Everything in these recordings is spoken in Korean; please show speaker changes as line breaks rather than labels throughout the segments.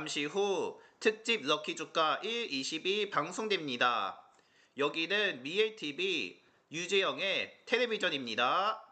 잠시 후 특집 럭키 주가 1, 22 방송됩니다. 여기는 미엘TV 유재영의 텔레비전입니다.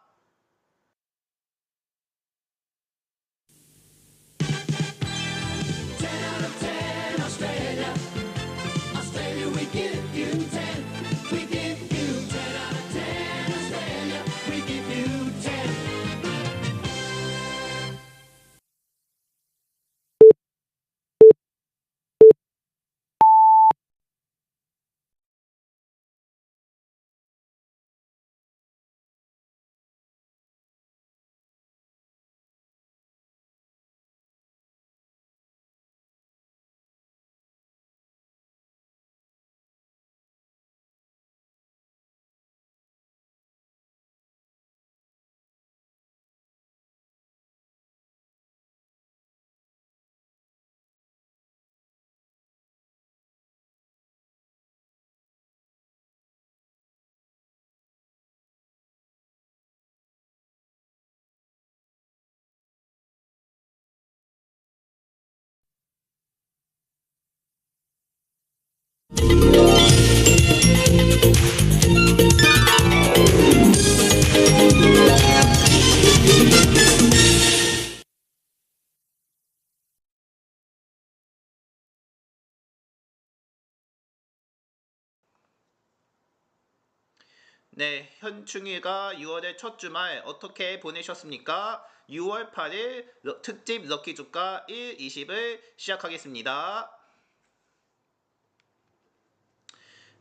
네, 현충일과 6월의 첫 주말 어떻게 보내셨습니까? 6월 8일 특집 럭키 주가 1, 20을 시작하겠습니다.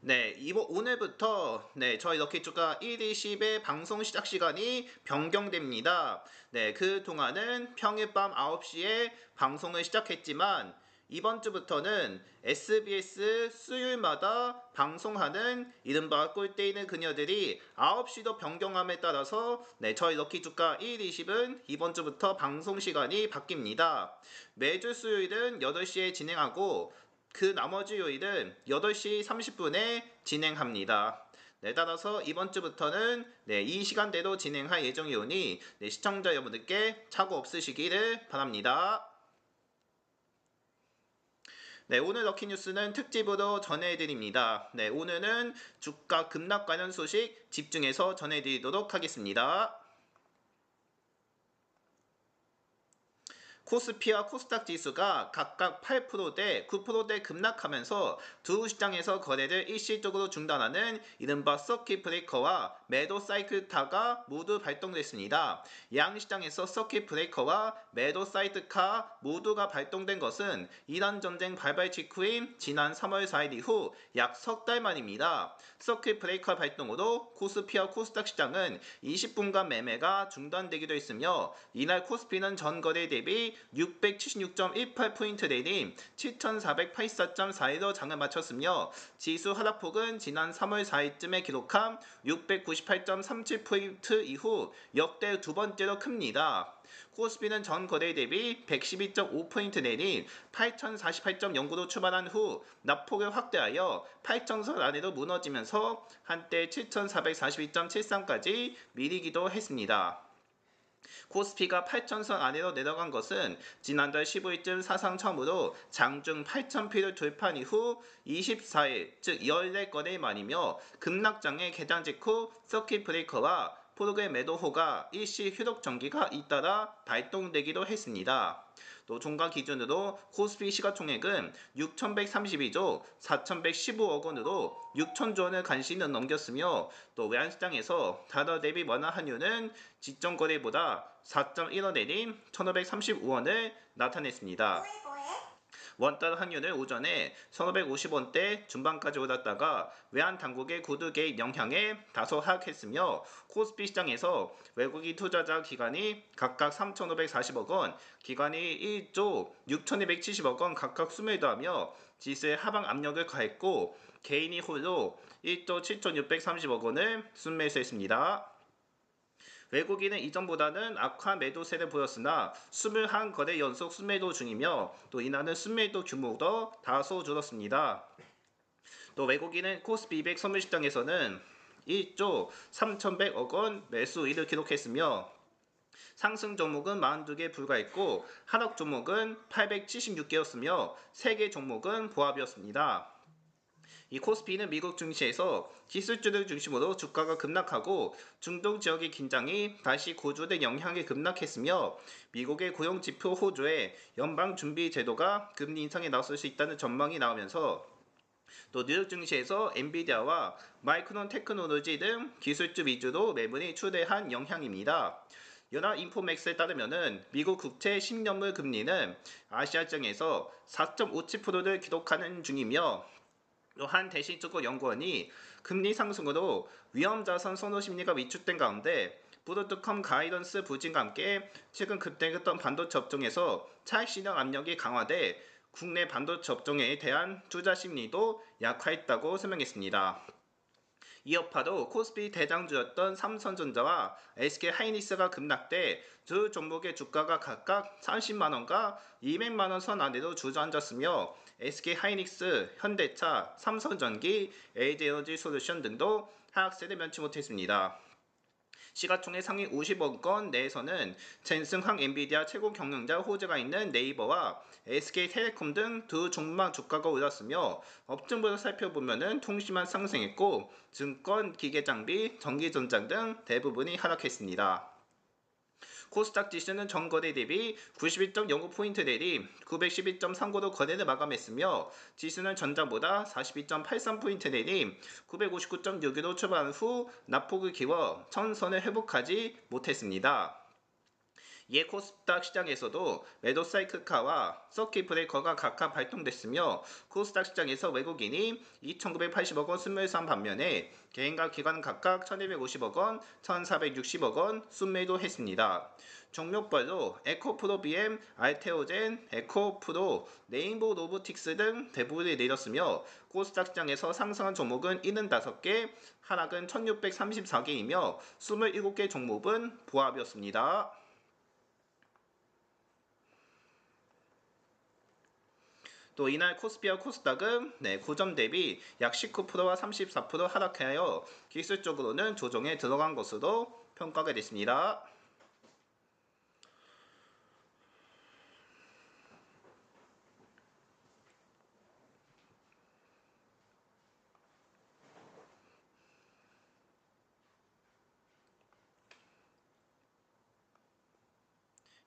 네, 오늘부터 저희 럭키 주가 1, 20의 방송 시작 시간이 변경됩니다. 네, 그동안은 평일 밤 9시에 방송을 시작했지만 이번 주부터는 SBS 수요일마다 방송하는 이른바 꼴대 있는 그녀들이 9시도 변경함에 따라서 저희 럭키 주가 1, 20은 이번 주부터 방송 시간이 바뀝니다. 매주 수요일은 8시에 진행하고 그 나머지 요일은 8시 30분에 진행합니다. 따라서 이번 주부터는 이 시간대로 진행할 예정이오니 시청자 여러분들께 착오 없으시기를 바랍니다. 오늘 럭키뉴스는 특집으로 전해드립니다. 오늘은 주가 급락 관련 소식 집중해서 전해드리도록 하겠습니다. 코스피와 코스닥 지수가 각각 8%대 9%대 급락하면서 두 시장에서 거래를 일시적으로 중단하는 이른바 서킷 브레이커와 매도 사이클카가 모두 발동됐습니다. 양 시장에서 서킷 브레이커와 매도 사이클카 모두가 발동된 것은 이란 전쟁 발발 직후인 지난 3월 4일 이후 약 석 달 만입니다. 서킷 브레이커 발동으로 코스피와 코스닥 시장은 20분간 매매가 중단되기도 했으며 이날 코스피는 전 거래 대비 676.18포인트 내린 7484.41로 장을 마쳤으며 지수 하락폭은 지난 3월 4일쯤에 기록한 698.37포인트 이후 역대 두 번째로 큽니다. 코스피는 전 거래 대비 112.5포인트 내린 8048.09로 출발한 후 낙폭을 확대하여 8000선 아래로 무너지면서 한때 7442.73까지 밀리기도 했습니다. 코스피가 8,000선 아래로 내려간 것은 지난달 15일쯤 사상 처음으로 장중 8,000피를 돌파한 이후 24일 즉 14건의 만이며 급락장의 개장 직후 서킷 브레이커와 포르그의 매도호가 일시 휴덕 전기가 잇따라 발동되기도 했습니다. 또 종가 기준으로 코스피 시가총액은 6,132조 4,115억 원으로 6,000조 원을 간신히 넘겼으며 또 외환시장에서 달러 대비 원화 환율은 직전 거래보다 4.1원 내린 1,535원을 나타냈습니다. 원달러 환율은 오전에 1,550원대 중반까지 올랐다가 외환 당국의 구두 개입 영향에 다소 하락했으며 코스피 시장에서 외국인 투자자 기관이 각각 3,540억 원, 기관이 1조 6,270억 원 각각 순매도하며 지수의 하방 압력을 가했고 개인이 홀로 1조 7,630억 원을 순매수했습니다. 외국인은 이전보다는 악화 매도세를 보였으나 21거래 연속 순매도 중이며 또 이날은 순매도 규모도 다소 줄었습니다. 또 외국인은 코스피 200 선물시장에서는 1조 3,100억 원 매수일을 기록했으며 상승 종목은 42개 불과했고 하락 종목은 876개였으며 3개 종목은 보합이었습니다. 이 코스피는 미국 증시에서 기술주들 중심으로 주가가 급락하고 중동 지역의 긴장이 다시 고조된 영향에 급락했으며 미국의 고용지표 호조에 연방준비제도가 금리 인상에 나설 수 있다는 전망이 나오면서 또 뉴욕 증시에서 엔비디아와 마이크론 테크놀로지 등 기술주 위주로 매물이 추대한 영향입니다. 연합인포맥스에 따르면 미국 국채 10년물 금리는 아시아증에서 4.57%를 기록하는 중이며 또한 대신증권연구원이 금리 상승으로 위험자산 선호 심리가 위축된 가운데 브로드컴 가이던스 부진과 함께 최근 급등했던 반도체 업종에서 차익 실현 압력이 강화돼 국내 반도체 업종에 대한 투자 심리도 약화했다고 설명했습니다. 이 여파도 코스피 대장주였던 삼성전자와 SK하이닉스가 급락돼 두 종목의 주가가 각각 30만원과 200만원 선 안으로 주저앉았으며 SK하이닉스, 현대차, 삼성전기, LG에너지솔루션 등도 하락세를 면치 못했습니다. 시가총액 상위 50억원 내에서는 젠슨 황 엔비디아 최고 경영자 호재가 있는 네이버와 SK텔레콤 등 두 종목 주가가 올랐으며 업종별로 살펴보면 통신만 상승했고 증권, 기계장비, 전기전장 등 대부분이 하락했습니다. 코스닥 지수는 전거래 대비 91.09포인트 내리 912.39로 거래를 마감했으며 지수는 전장보다 42.83포인트 내리 959.62로 출발한 후 낙폭을 키워 천선을 회복하지 못했습니다. 이에 코스닥 시장에서도 매도 사이클카와 서킷 브레이커가 각각 발동됐으며 코스닥 시장에서 외국인이 2,980억원 순매수한 반면에 개인과 기관은 각각 1,250억원, 1,460억원 순매도했습니다. 종목별로 에코프로 BM, 알테오젠, 에코프로, 레인보우 로보틱스 등 대부분이 내렸으며 코스닥 시장에서 상승한 종목은 75개, 하락은 1,634개이며 27개 종목은 보합이었습니다. 또 이날 코스피와 코스닥은 고점 대비 약 19%와 34% 하락하여 기술적으로는 조정에 들어간 것으로 평가가 됐습니다.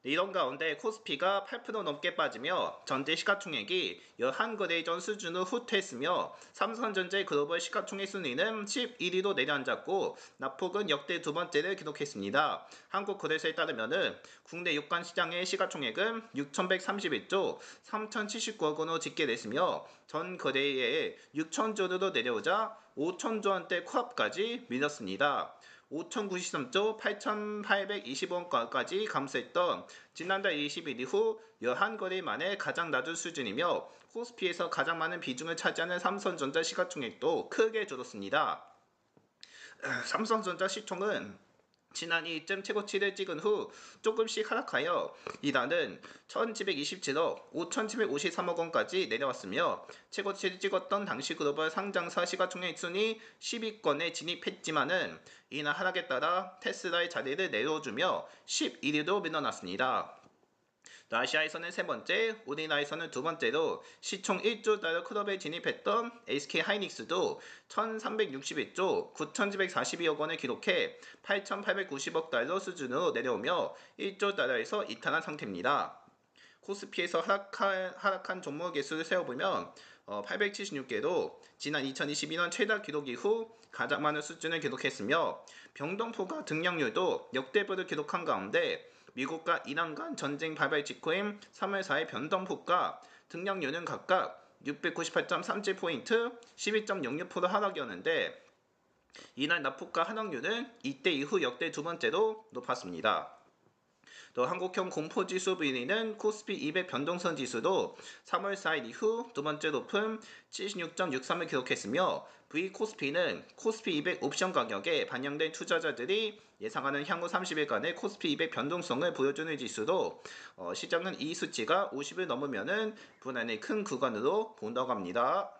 이런 가운데 코스피가 8% 넘게 빠지며 전체 시가총액이 11거래 전 수준으로 후퇴했으며 삼성전자의 글로벌 시가총액 순위는 11위로 내려앉았고 낙폭은 역대 두 번째를 기록했습니다. 한국거래소에 따르면 국내 유가 시장의 시가총액은 6,131조 3,079억 원으로 집계됐으며 전 거래액 6,000조로 내려오자 5,000조 원대 코앞까지 밀렸습니다. 5,093조 8,820원까지 감소했던 지난달 20일 이후 11거래 만에 가장 낮은 수준이며 코스피에서 가장 많은 비중을 차지하는 삼성전자 시가총액도 크게 줄었습니다. 삼성전자 시총은 지난 2점 최고치를 찍은 후 조금씩 하락하여 이달은 1,727억 5,753억 원까지 내려왔으며 최고치를 찍었던 당시 글로벌 상장사 시가총액 순위 10위권에 진입했지만은 이날 하락에 따라 테슬라의 자리를 내려주며 11위로 밀어났습니다. 아시아에서는 세 번째, 우리나라에서는 두 번째로 시총 1조 달러 클럽에 진입했던 SK하이닉스도 1,361조 9,742억 원을 기록해 8,890억 달러 수준으로 내려오며 1조 달러에서 이탈한 상태입니다. 코스피에서 하락한 종목 개수를 세어보면 876개로 지난 2022년 최다 기록 이후 가장 많은 수준을 기록했으며 변동폭과 등락률도 역대급을 기록한 가운데 미국과 이란 간 전쟁 발발 직후인 3월 4일 변동폭과 등락률은 각각 698.37포인트, 12.06% 하락이었는데 이날 낙폭과 하락률은 이때 이후 역대 두 번째로 높았습니다. 또 한국형 공포지수 분위는 코스피 200 변동성 지수도 3월 4일 이후 두 번째 높은 76.63을 기록했으며 V코스피는 코스피 200 옵션 가격에 반영된 투자자들이 예상하는 향후 30일간의 코스피 200 변동성을 보여주는 지수로 시장은 이 수치가 50을 넘으면 분할의 큰 구간으로 본다고 합니다.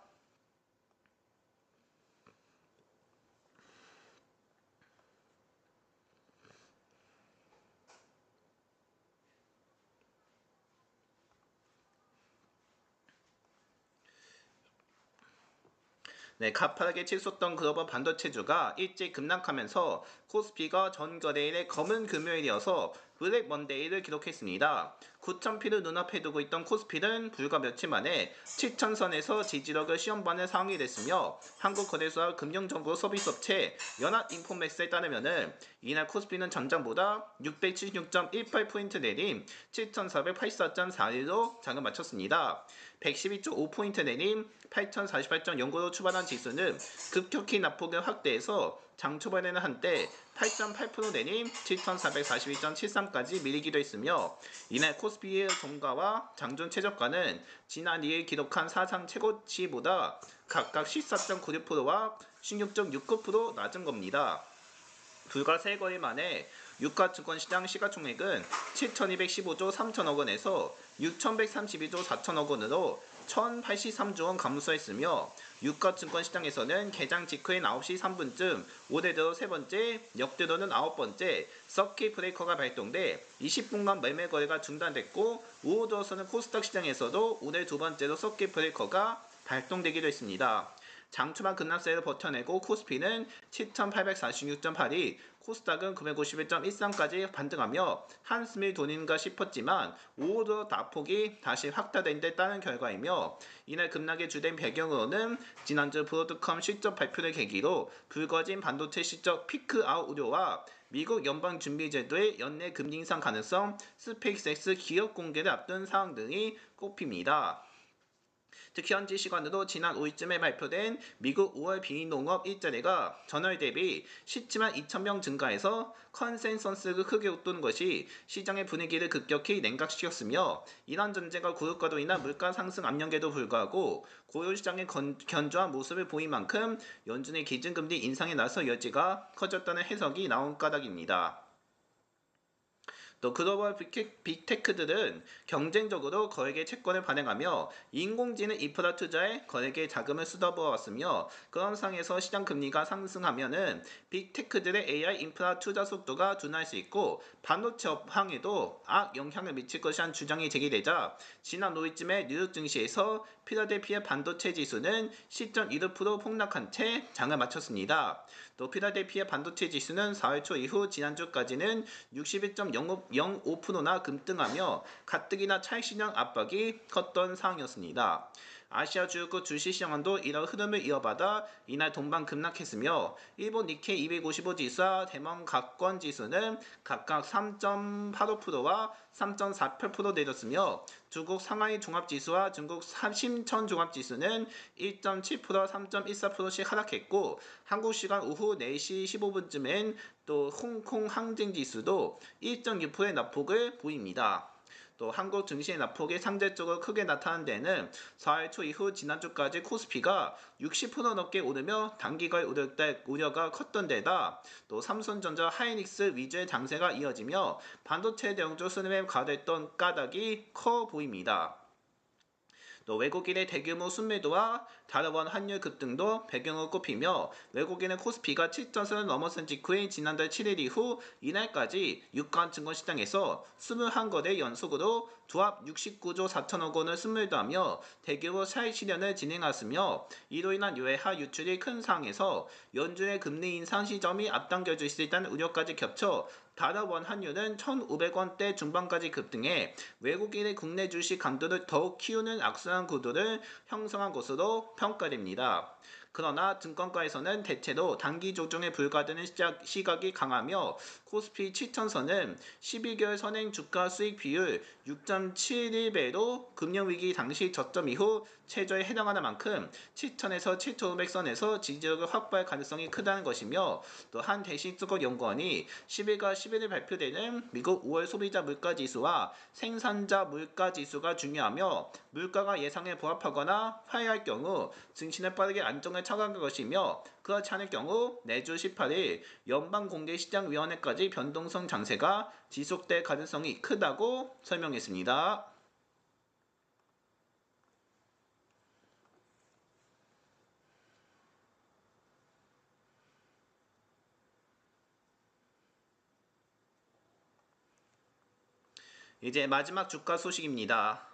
네, 가파르게 치솟던 글로벌 반도체주가 일찍 급락하면서 코스피가 전 거래일의 검은 금요일이어서 블랙 먼데이를 기록했습니다. 9,000피를 눈앞에 두고 있던 코스피는 불과 며칠 만에 7,000선에서 지지력을 시험받는 상황이 됐으며 한국거래소와 금융정보 서비스업체 연합인포맥스에 따르면 이날 코스피는 전장보다 676.18포인트 내림 7,484.41로 장을 마쳤습니다. 112.5포인트 내림 8,048.09로 출발한 지수는 급격히 낙폭을 확대해서 장 초반에는 한때 8.8% 내림 7,442.73까지 밀리기도 했으며 이날 코스피의 종가와 장중 최저가는 지난 2일 기록한 사상 최고치보다 각각 14.96%와 16.69% 낮은 겁니다. 불과 3거래 만에 유가증권시장 시가총액은 7,215조 3천억 원에서 6,132조 4천억 원으로 1,083조 원 감소했으며 유가증권시장에서는 개장 직후인 9시 3분쯤 올해 들어 세 번째, 역대로는 9번째 서킷 브레이커가 발동돼 20분간 매매 거래가 중단됐고 오후 들어서는 코스닥 시장에서도 오늘 두 번째로 서킷 브레이커가 발동되기도 했습니다. 장초반 급락세를 버텨내고 코스피는 7,846.82, 코스닥은 951.13까지 반등하며 한숨이 돌리는가 싶었지만 오후로 낙폭이 다시 확대된 데 따른 결과이며 이날 급락의 주된 배경으로는 지난주 브로드컴 실적 발표를 계기로 불거진 반도체 실적 피크아웃 우려와 미국 연방준비제도의 연내 금리 인상 가능성, 스페이스X 기업 공개를 앞둔 사항 등이 꼽힙니다. 특히 현지 시간으로 지난 5일쯤에 발표된 미국 5월 비농업 일자리가 전월 대비 17만 2천명 증가해서 컨센서스를 크게 웃도는 것이 시장의 분위기를 급격히 냉각시켰으며 이란 전쟁과 구속과도 인한 물가 상승 압력에도 불구하고 고용시장의 견조한 모습을 보인 만큼 연준의 기준금리 인상에 나설 여지가 커졌다는 해석이 나온 까닭입니다. 또 글로벌 빅테크들은 경쟁적으로 거액의 채권을 발행하며 인공지능 인프라 투자에 거액의 자금을 쏟아부어왔으며 그런 상황에서 시장 금리가 상승하면은 빅테크들의 AI 인프라 투자 속도가 둔할 수 있고 반도체 업황에도 악영향을 미칠 것이란 주장이 제기되자 지난 5일쯤에 뉴욕 증시에서 필라델피아 반도체 지수는 10.16% 폭락한 채 장을 마쳤습니다. 또 필라델피아 반도체 지수는 4월 초 이후 지난주까지는 61.05%나 급등하며 가뜩이나 차익실현 압박이 컸던 상황이었습니다. 아시아 주요국 주식시장도 이런 흐름을 이어받아 이날 동반 급락했으며 일본 니케이 255 지수와 대만 각권 지수는 각각 3.85%와 3.48% 내렸으며 중국 상하이 종합지수와 중국 심천 종합지수는 1.7%와 3.14%씩 하락했고 한국 시간 오후 4시 15분쯤엔 또 홍콩 항쟁지수도 1.6%의 낙폭을 보입니다. 또 한국 증시의 낙폭이 상대적으로 크게 나타난 데는 4월 초 이후 지난주까지 코스피가 60% 넘게 오르며 단기간 오를 때 우려가 컸던 데다 또 삼성전자 하이닉스 위주의 장세가 이어지며 반도체 대형주 수렴에 가됐던 까닭이 커 보입니다. 또 외국인의 대규모 순매도와 달러원 환율 급등도 배경으로 꼽히며 외국인의 코스피가 7,000선을 넘어선 직후인 지난달 7일 이후 이날까지 유가증권시장에서 21거래 연속으로 조합 69조 4천억 원을 순매도하며 대규모 차익 실현을 진행했으며 이로 인한 외화 유출이 큰 상황에서 연준의 금리 인상 시점이 앞당겨질 수 있다는 우려까지 겹쳐 달러원 환율은 1,500원대 중반까지 급등해 외국인의 국내 주식 강도를 더욱 키우는 악순환 구도를 형성한 것으로 평가됩니다. 그러나 증권가에서는 대체로 단기 조정에 불과되는 시각이 강하며 코스피 7천선은 12개월 선행 주가 수익 비율 6.71배로 금융위기 당시 저점 이후 최저에 해당하는 만큼 7천에서 7,500선에서 지지력을 확보할 가능성이 크다는 것이며 또 한 대신수급 연구원이 10일과 11일 발표되는 미국 5월 소비자 물가지수와 생산자 물가지수가 중요하며 물가가 예상에 부합하거나 하회할 경우 증시는 빠르게 안정을 찾아갈 것이며 그렇지 않을 경우 내주 18일 연방공개시장위원회까지 변동성 장세가 지속될 가능성이 크다고 설명했습니다. 이제 마지막 주가 소식입니다.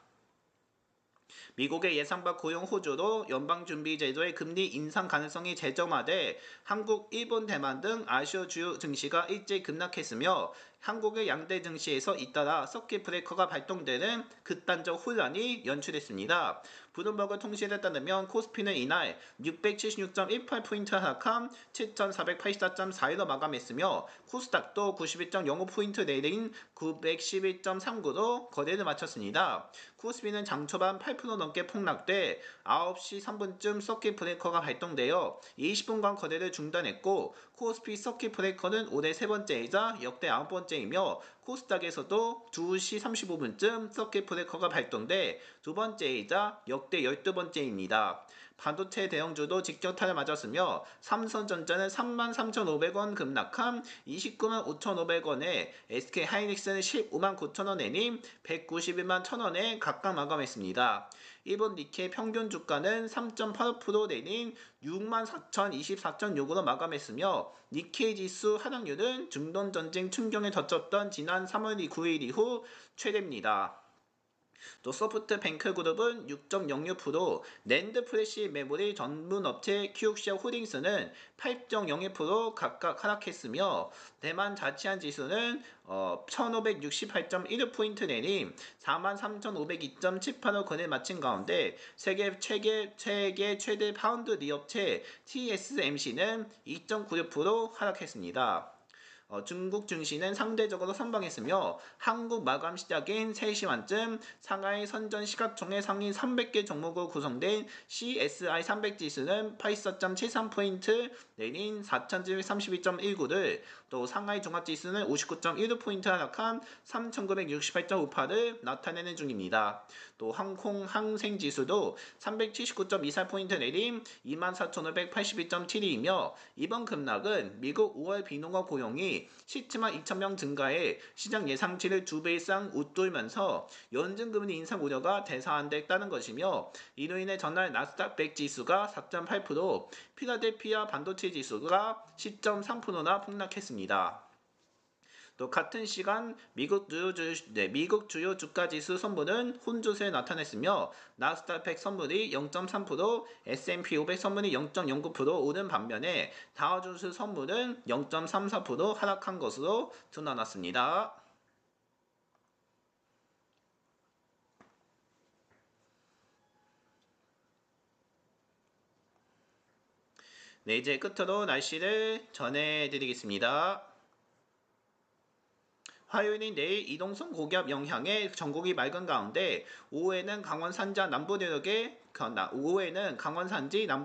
미국의 예상박 고용 호조로 연방준비제도의 금리 인상 가능성이 재점화돼 한국, 일본, 대만 등 아시아 주요 증시가 일제히 급락했으며 한국의 양대 증시에서 잇따라 서킷 브레이커가 발동되는 극단적 혼란이 연출됐습니다. 블룸버그 통신에 따르면 코스피는 이날 676.18포인트 하락한 7,484.41로 마감했으며 코스닥도 91.05포인트 내린 911.39로 거래를 마쳤습니다. 코스피는 장 초반 8% 넘게 폭락돼 9시 3분쯤 서킷 브레이커가 발동되어 20분간 거래를 중단했고 코스피 서킷 브레이커는 올해 세 번째이자 역대 9번째이며 코스닥에서도 2시 35분쯤 서킷 브레이커가 발동돼 두 번째이자 역대 12번째입니다. 반도체 대형주도 직격탄을 맞았으며 삼성전자는 33,500원 급락한 295만 5,500원에 SK하이닉스는 159만 9천원 내린 191만 1,000원에 각각 마감했습니다. 일본 니케이 평균 주가는 3.85% 내린 64,024.6으로 마감했으며 니케이 지수 하락률은 중동전쟁 충격에 젖혔던 지난 3월 9일 이후 최대입니다. 또 소프트뱅크 그룹은 6.06%, 낸드 프레시 메모리 전문 업체 키옥시아 홀딩스는 8.02% 각각 하락했으며 대만 자치안 지수는 1568.16포인트 내린 43,502.78로 거래를 마친 가운데 세계 최대 파운드 리업체 TSMC는 2.96% 하락했습니다. 중국 증시는 상대적으로 선방했으며 한국 마감 시작인 3시 반쯤 상하이 선전 시가총액 상위 300개 종목으로 구성된 CSI 300 지수는 84.73포인트 내린 4,732.19를 또 상하이 종합지수는 59.15포인트 하락한 3,968.58을 나타내는 중입니다. 또 항공 항생지수도 379.24포인트 내린 24,582.72이며 이번 급락은 미국 5월 비농업 고용이 17만 2천명 증가해 시장 예상치를 2배 이상 웃돌면서 연준금리 인상 우려가 대사안됐다는 것이며 이로 인해 전날 나스닥 100 지수가 4.8%, 필라델피아 반도체 지수가 10.3%나 폭락했습니다. 또 같은 시간 미국 주요 주가 지수 선물은 혼조세에 나타냈으며 나스닥 100 선물이 0.3%, S&P 500 선물이 0.09% 오른 반면에 다우존스 선물은 0.34% 하락한 것으로 드러났습니다. 네, 이제 끝으로 날씨를 전해드리겠습니다. 화요일인 내일 이동성 고기압 영향에 전국이 맑은 가운데 오후에는 강원 산지 남부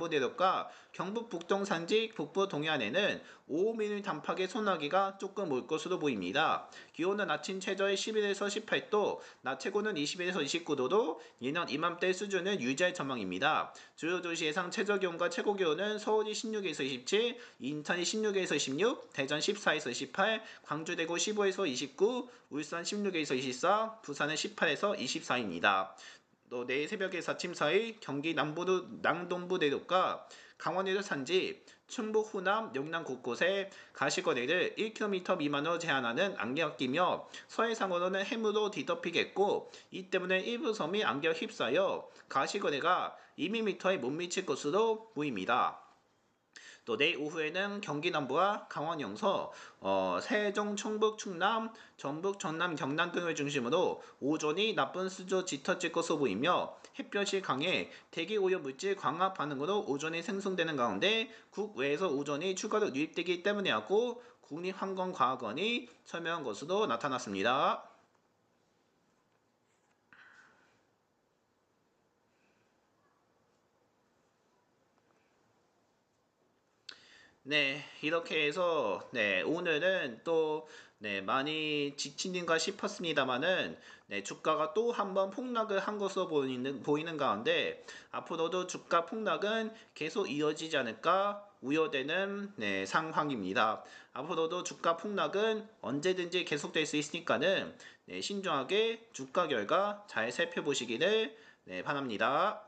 내륙과 경북 북동 산지 북부 동해안에는 5mm 단파의 소나기가 조금 올 것으로 보입니다. 기온은 아침 최저의 11에서 18도, 낮 최고는 21에서 29도로 예년 이맘때 수준을 유지할 전망입니다. 주요 도시 예상 최저 기온과 최고 기온은 서울이 16에서 27, 인천이 16에서 16, 대전 14에서 18, 광주 대구 15에서 29, 울산 16에서 24, 부산은 18에서 24입니다. 또 내일 새벽에서 아침 사이 경기 남동부 내륙과 강원에도 산지, 충북 후남, 영남 곳곳에 가시거리를 1km 미만으로 제한하는 안개가 끼며 서해상으로는 해무도 뒤덮이겠고 이 때문에 일부 섬이 안개가 휩싸여 가시거리가 2mm에 못 미칠 것으로 보입니다. 또 내일 오후에는 경기 남부와 강원 영서, 세종, 충북, 충남, 전북, 전남, 경남 등을 중심으로 오존이 나쁜 수조 짙어질 것으로 보이며 햇볕이 강해 대기오염 물질 광합 반응으로 오존이 생성되는 가운데 국외에서 오존이 추가로 유입되기 때문에 하고 국립환경과학원이 설명한 것으로 나타났습니다. 네, 이렇게 해서 오늘은 또 많이 지친인가 싶었습니다만은 주가가 또 한 번 폭락을 한 것으로 보이는 가운데 앞으로도 주가 폭락은 계속 이어지지 않을까 우려되는 상황입니다. 앞으로도 주가 폭락은 언제든지 계속될 수 있으니까는 신중하게 주가 결과 잘 살펴보시기를 바랍니다.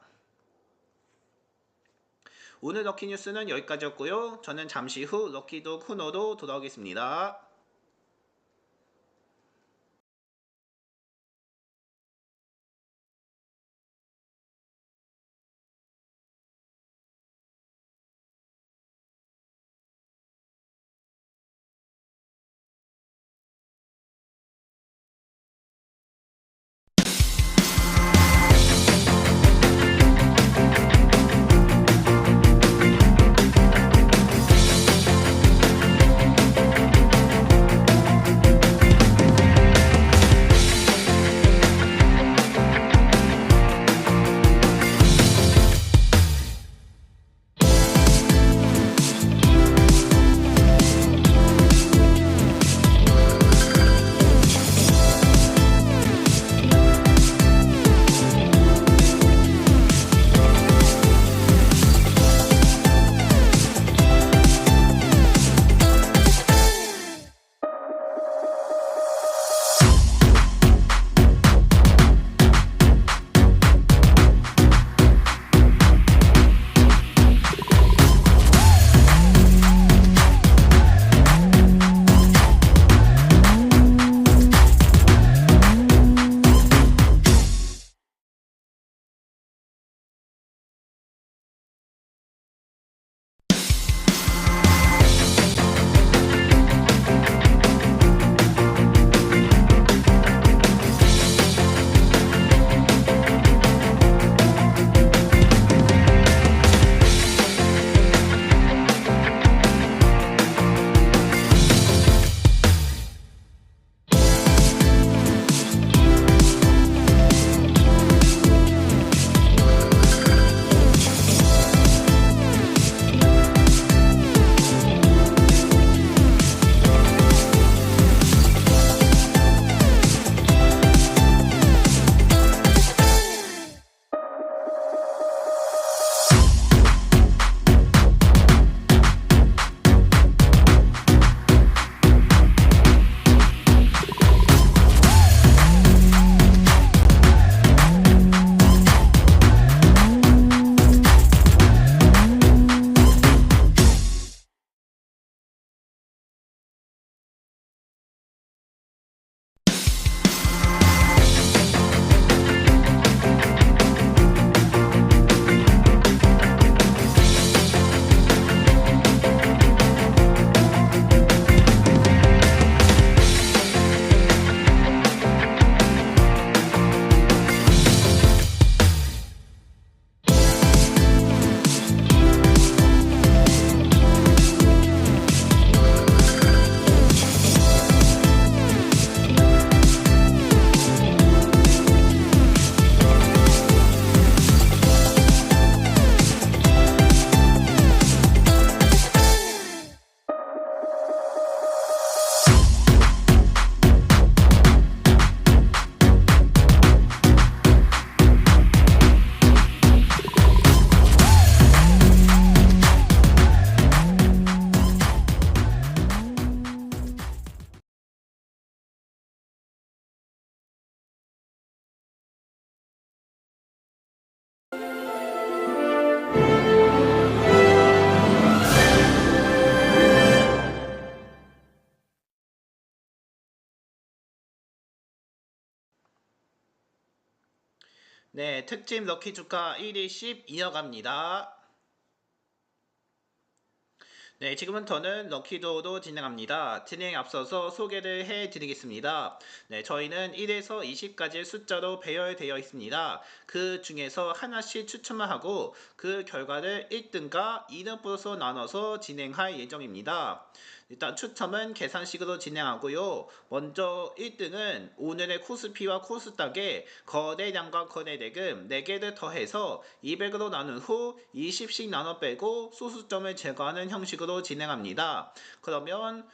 오늘 럭키뉴스는 여기까지였고요. 저는 잠시 후 럭키독 코너로 돌아오겠습니다. 네, 특집 럭키 주가 120 이어갑니다. 네, 지금부터는 럭키도어도 진행합니다. 진행에 앞서서 소개를 해드리겠습니다. 네, 저희는 1에서 20까지의 숫자로 배열되어 있습니다. 그 중에서 하나씩 추첨을 하고 그 결과를 1등과 2등으로서 나눠서 진행할 예정입니다. 일단 추첨은 계산식으로 진행하고요. 먼저 1등은 오늘의 코스피와 코스닥의 거래량과 거래대금 4개를 더해서 200으로 나눈 후 20씩 나눠 빼고 소수점을 제거하는 형식으로 진행합니다. 그러면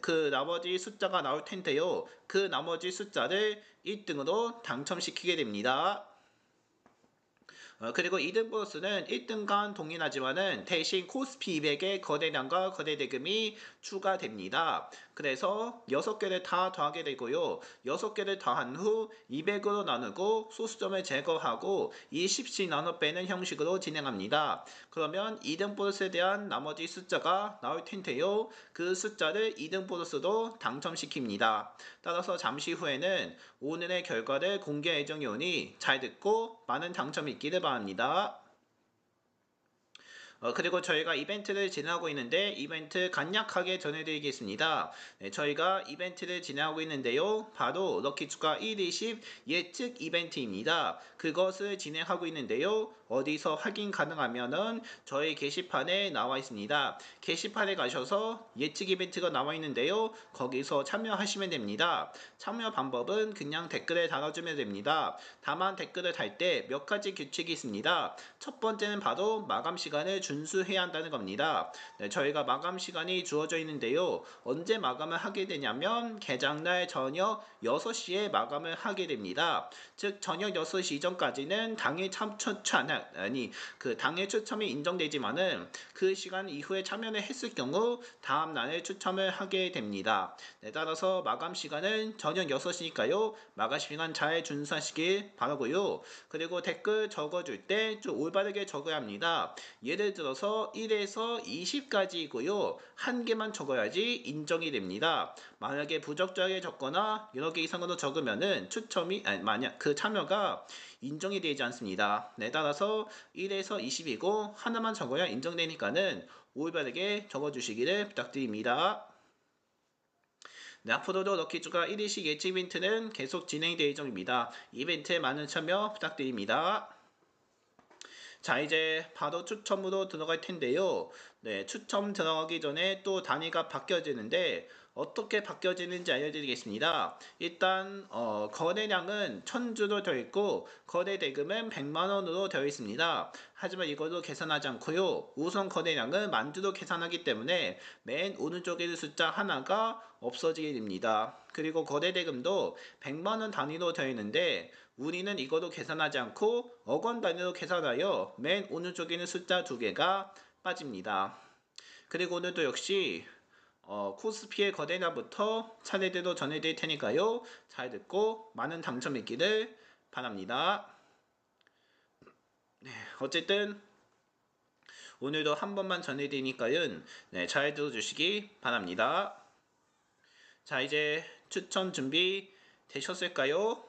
그 나머지 숫자가 나올 텐데요. 그 나머지 숫자를 1등으로 당첨시키게 됩니다. 그리고 2등 보너스는 1등과 동일하지만은 대신 코스피 200의 거래량과 거래대금이 추가됩니다. 그래서 6개를 다 더하게 되고요. 6개를 더한 후 200으로 나누고 소수점을 제거하고 20씩 나눠 빼는 형식으로 진행합니다. 그러면 2등 보너스에 대한 나머지 숫자가 나올 텐데요. 그 숫자를 2등 보너스로 당첨시킵니다. 따라서 잠시 후에는 오늘의 결과를 공개 예정이 오니 잘 듣고 많은 당첨이 있기를 바랍니다. 그리고 저희가 이벤트를 진행하고 있는데 이벤트 간략하게 전해드리겠습니다. 네, 저희가 이벤트를 진행하고 있는데요. 바로 럭키주가 120 예측 이벤트입니다. 그것을 진행하고 있는데요. 어디서 확인 가능하면은 저희 게시판에 나와 있습니다. 게시판에 가셔서 예측 이벤트가 나와 있는데요. 거기서 참여하시면 됩니다. 참여 방법은 그냥 댓글에 달아주면 됩니다. 다만 댓글을 달 때 몇 가지 규칙이 있습니다. 첫 번째는 바로 마감 시간을 준수해야 한다는 겁니다. 네, 저희가 마감 시간이 주어져 있는데요. 언제 마감을 하게 되냐면 개장날 저녁 6시에 마감을 하게 됩니다. 즉 저녁 6시 이전까지는 당일 당일 추첨이 인정되지만은 그 시간 이후에 참여를 했을 경우 다음 날에 추첨을 하게 됩니다. 네, 따라서 마감 시간은 저녁 6시니까요. 마감 시간 잘 준수하시길 바라고요. 그리고 댓글 적어줄 때 좀 올바르게 적어야 합니다. 예를 들어서 1에서 20까지이고요. 한 개만 적어야지 인정이 됩니다. 만약에 부적절하게 적거나 여러 개 이상으로 적으면은 만약 그 참여가 인정이 되지 않습니다. 네, 따라서 1에서 20이고 하나만 적어야 인정되니까는 올바르게 적어주시기를 부탁드립니다. 네, 앞으로도 럭키주가 1일씩 예측 이벤트는 계속 진행될 예정입니다. 이벤트에 많은 참여 부탁드립니다. 자, 이제 바로 추첨으로 들어갈 텐데요. 네, 추첨 들어가기 전에 또 단위가 바뀌어지는데 어떻게 바뀌어지는지 알려드리겠습니다. 일단 거래량은 1000주로 되어 있고 거래 대금은 100만원으로 되어 있습니다. 하지만 이것도 계산하지 않고요. 우선 거래량은 10,000주로 계산하기 때문에 맨 오른쪽에 있는 숫자 하나가 없어지게 됩니다. 그리고 거래 대금도 100만원 단위로 되어 있는데 우리는 이거도 계산하지 않고 억원 단위로 계산하여 맨 오른쪽에 있는 숫자 2개가 빠집니다. 그리고 오늘도 역시 코스피의 거래량부터 차례대로 전해드릴 테니까요. 잘 듣고 많은 당첨 있기를 바랍니다. 네, 어쨌든 오늘도 한 번만 전해드리니까요. 네, 잘 들어주시기 바랍니다. 자, 이제 추천 준비 되셨을까요?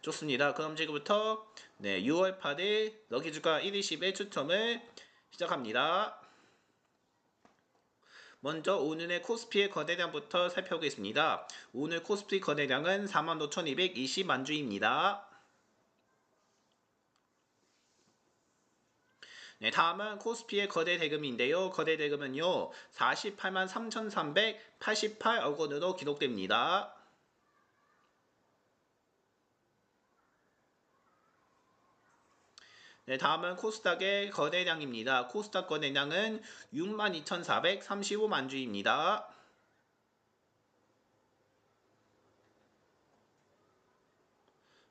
좋습니다. 그럼 지금부터 6월 8일 럭키주가 120의 추첨을 시작합니다. 먼저 오늘의 코스피의 거래량부터 살펴보겠습니다. 오늘 코스피 거래량은 45,220만 주입니다. 네, 다음은 코스피의 거래 대금인데요. 거래 대금은요 48만 3,388억 원으로 기록됩니다. 네, 다음은 코스닥의 거래량입니다. 코스닥 거래량은 62,435만 주입니다.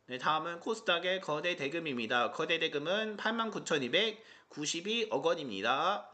네, 다음은 코스닥의 거래 대금입니다. 거래 대금은 89,292억 원입니다.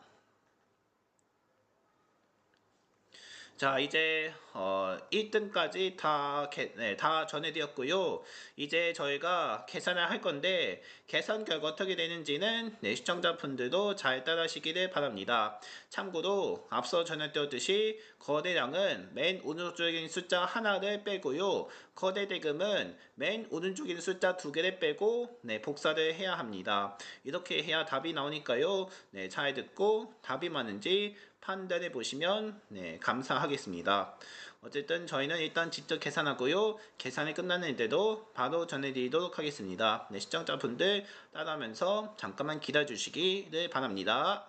자, 이제 1등까지 다 전해드렸고요. 이제 저희가 계산을 할 건데 계산 결과 어떻게 되는지는 시청자분들도 잘 따라하시기를 바랍니다. 참고로 앞서 전해드렸듯이 거래량은 맨 오른쪽인 숫자 하나를 빼고요. 거래 대금은 맨 오른쪽인 숫자 두 개를 빼고 복사를 해야 합니다. 이렇게 해야 답이 나오니까요. 잘 듣고 답이 맞는지 판단해 보시면 감사하겠습니다. 어쨌든 저희는 일단 직접 계산하고요. 계산이 끝났는데도 바로 전해드리도록 하겠습니다. 시청자분들 따라하면서 잠깐만 기다려 주시기를 바랍니다.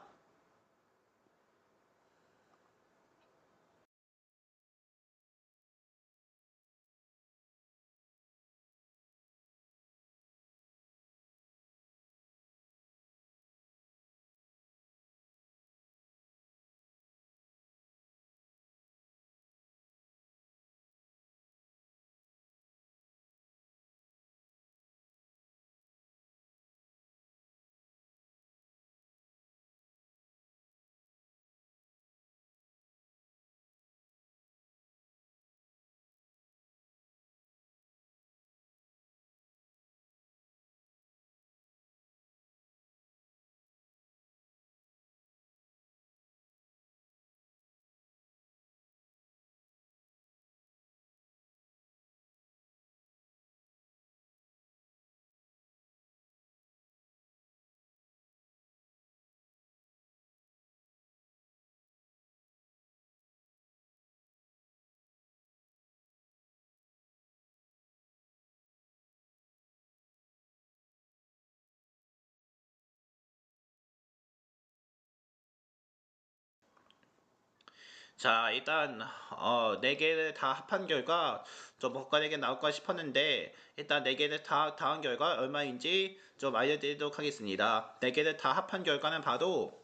자, 일단 4개를 다 합한 결과 좀 엇갈리게 나올까 싶었는데 일단 4개를 다 더한 결과 얼마인지 좀 알려드리도록 하겠습니다. 4개를 다 합한 결과는 바로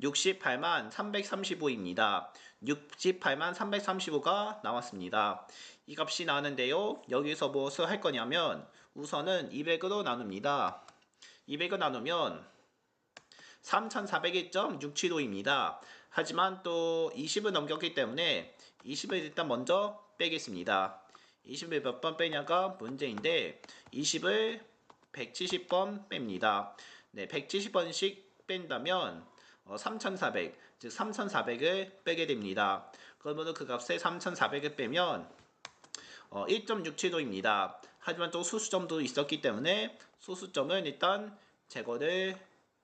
68만 335입니다. 68만 335가 나왔습니다. 이 값이 나왔는데요. 여기서 무엇을 할 거냐면 우선은 200으로 나눕니다. 200을 나누면 3401.675입니다. 하지만 또 20을 넘겼기 때문에 20을 일단 먼저 빼겠습니다. 20을 몇 번 빼냐가 문제인데 20을 170번 뺍니다. 170번씩 뺀다면 3400, 즉 3400을 빼게 됩니다. 그러면 그 값에 3400을 빼면 1.67도입니다. 하지만 또 소수점도 있었기 때문에 소수점은 일단 제거를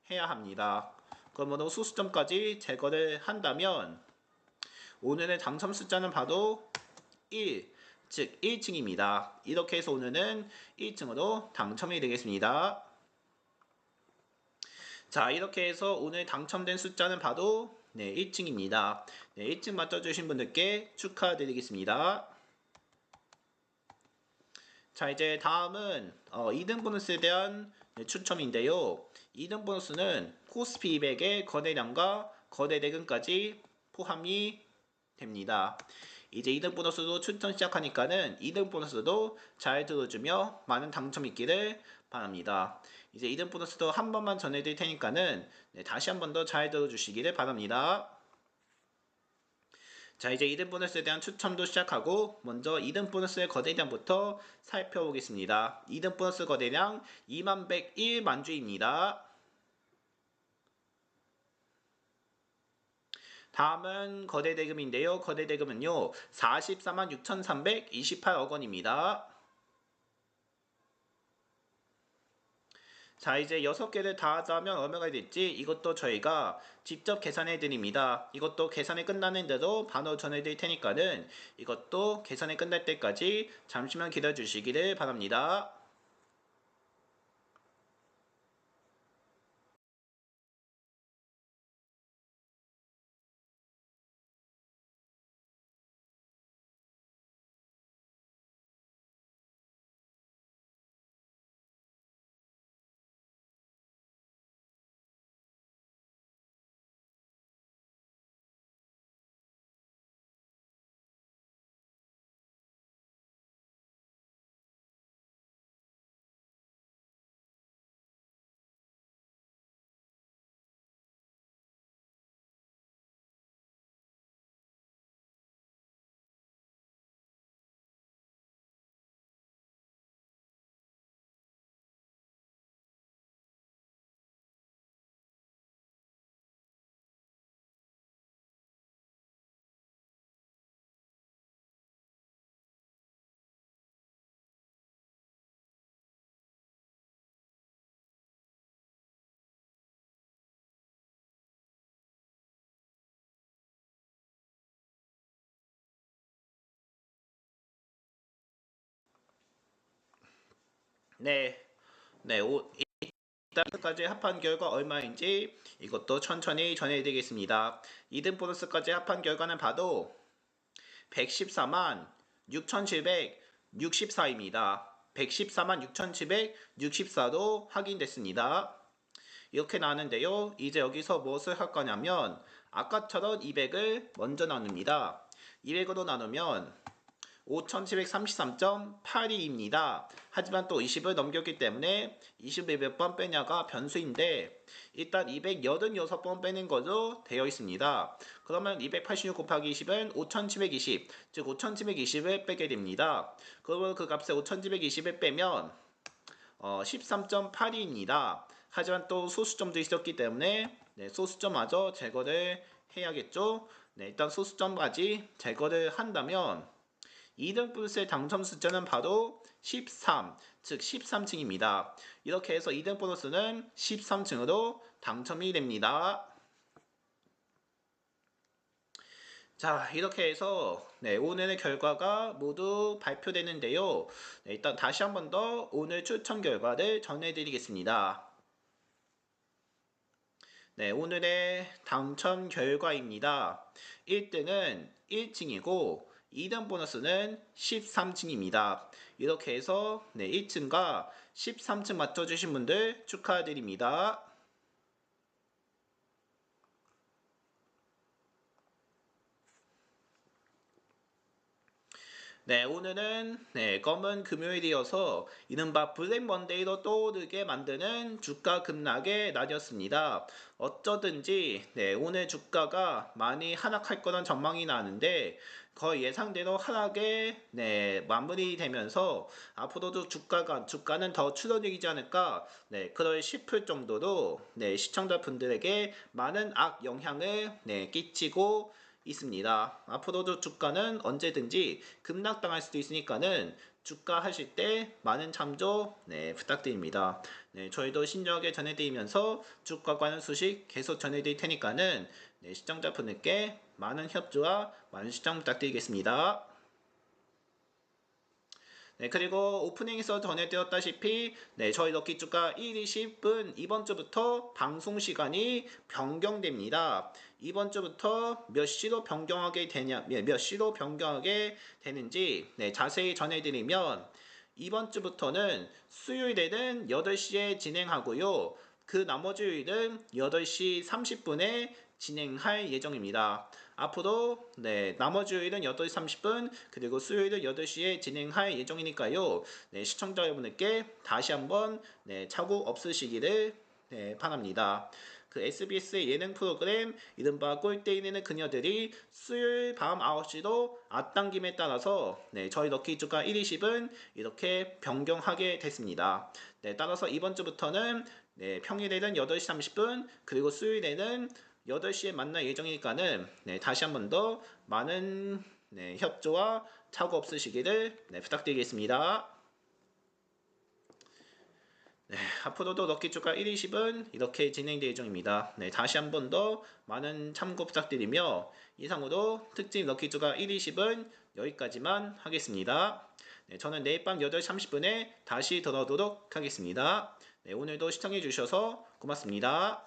해야 합니다. 그러므로 소수점까지 제거를 한다면 오늘의 당첨 숫자는 바로 1, 즉 1층입니다. 이렇게 해서 오늘은 1층으로 당첨이 되겠습니다. 자, 이렇게 해서 오늘 당첨된 숫자는 바로 1층입니다. 1층 맞춰주신 분들께 축하드리겠습니다. 자, 이제 다음은 2등 보너스에 대한 추첨인데요. 2등 보너스는 코스피 200의 거래량과 거래 대금까지 포함이 됩니다. 이제 2등 보너스도 추첨 시작하니까는 2등 보너스도 잘 들어주며 많은 당첨 있기를 바랍니다. 이제 2등 보너스도 한 번만 전해드릴 테니까는 다시 한 번 더 잘 들어주시기를 바랍니다. 자, 이제 2등 보너스에 대한 추첨도 시작하고 먼저 2등 보너스의 거래량부터 살펴보겠습니다. 2등 보너스 거래량 2101만주입니다. 다음은 거래대금인데요. 거래대금은요 44만 6,328억 원입니다. 자, 이제 6개를 다 하자면 얼마가 될지 이것도 저희가 직접 계산해 드립니다. 이것도 계산이 끝나는 대로 바로 전해 드릴 테니까는 이것도 계산이 끝날 때까지 잠시만 기다려 주시기를 바랍니다. 네, 네, 이등까지 합한 결과 얼마인지 이것도 천천히 전해드리겠습니다. 2등 보너스까지 합한 결과는 봐도 114만 6,764입니다. 114만 6,764도 확인됐습니다. 이렇게 나누는데요. 이제 여기서 무엇을 할 거냐면 아까처럼 200을 먼저 나눕니다. 200으로 나누면 5733.82입니다. 하지만 또 20을 넘겼기 때문에 20을 몇 번 빼냐가 변수인데 일단 286번 빼는 걸로 되어 있습니다. 그러면 286 곱하기 20은 5720, 즉 5720을 빼게 됩니다. 그러면 그 값에 5720을 빼면 13.82입니다. 하지만 또 소수점도 있었기 때문에 소수점마저 제거를 해야겠죠. 일단 소수점까지 제거를 한다면 2등 보너스의 당첨 숫자는 바로 13, 즉 13층입니다. 이렇게 해서 2등 보너스는 13층으로 당첨이 됩니다. 자, 이렇게 해서 오늘의 결과가 모두 발표되는데요. 일단 다시 한 번 더 오늘 추첨 결과를 전해드리겠습니다. 오늘의 당첨 결과입니다. 1등은 1층이고 2등 보너스는 13층입니다. 이렇게 해서 1층과 13층 맞춰주신 분들 축하드립니다. 오늘은 검은 금요일이어서 이른바 블랙 먼데이로 떠오르게 만드는 주가 급락의 날이었습니다. 어쩌든지 오늘 주가가 많이 하락할 거란 전망이 나는데 거의 예상대로 하락에 마무리되면서 앞으로도 주가는 더 추락이지 않을까 그럴 싶을 정도로 시청자분들에게 많은 악영향을 끼치고 있습니다. 앞으로도 주가는 언제든지 급락당할 수도 있으니까는 주가 하실 때 많은 참조 부탁드립니다. 저희도 신중하게 전해드리면서 주가 관련 소식 계속 전해드릴 테니까는 시청자분들께 많은 협조와 많은 시청 부탁드리겠습니다. 그리고 오프닝에서 전해드렸다시피 저희 럭키주가 1, 20분 이번 주부터 방송 시간이 변경됩니다. 이번 주부터 몇 시로 변경하게 되는지 자세히 전해드리면 이번 주부터는 수요일에는 8시에 진행하고요. 그 나머지 요일은 8시 30분에 진행할 예정입니다. 앞으로 나머지 요일은 8시 30분 그리고 수요일은 8시에 진행할 예정이니까요. 시청자 여러분들께 다시 한번 착오 없으시기를 바랍니다. 그 SBS의 예능 프로그램 이른바 꼴대이 내는 그녀들이 수요일 밤 9시로 앞당김에 따라서 저희 럭키주가 1, 20은 이렇게 변경하게 됐습니다. 따라서 이번 주부터는 평일에는 8시 30분 그리고 수요일에는 8시에 만날 예정이니까는 다시 한 번 더 많은 협조와 착오 없으시기를 부탁드리겠습니다. 앞으로도 럭키주가 1, 20은 이렇게 진행될 예정입니다. 다시 한 번 더 많은 참고 부탁드리며 이상으로 특집 럭키주가 1, 20은 여기까지만 하겠습니다. 저는 내일 밤 8시 30분에 다시 돌아오도록 하겠습니다. 오늘도 시청해 주셔서 고맙습니다.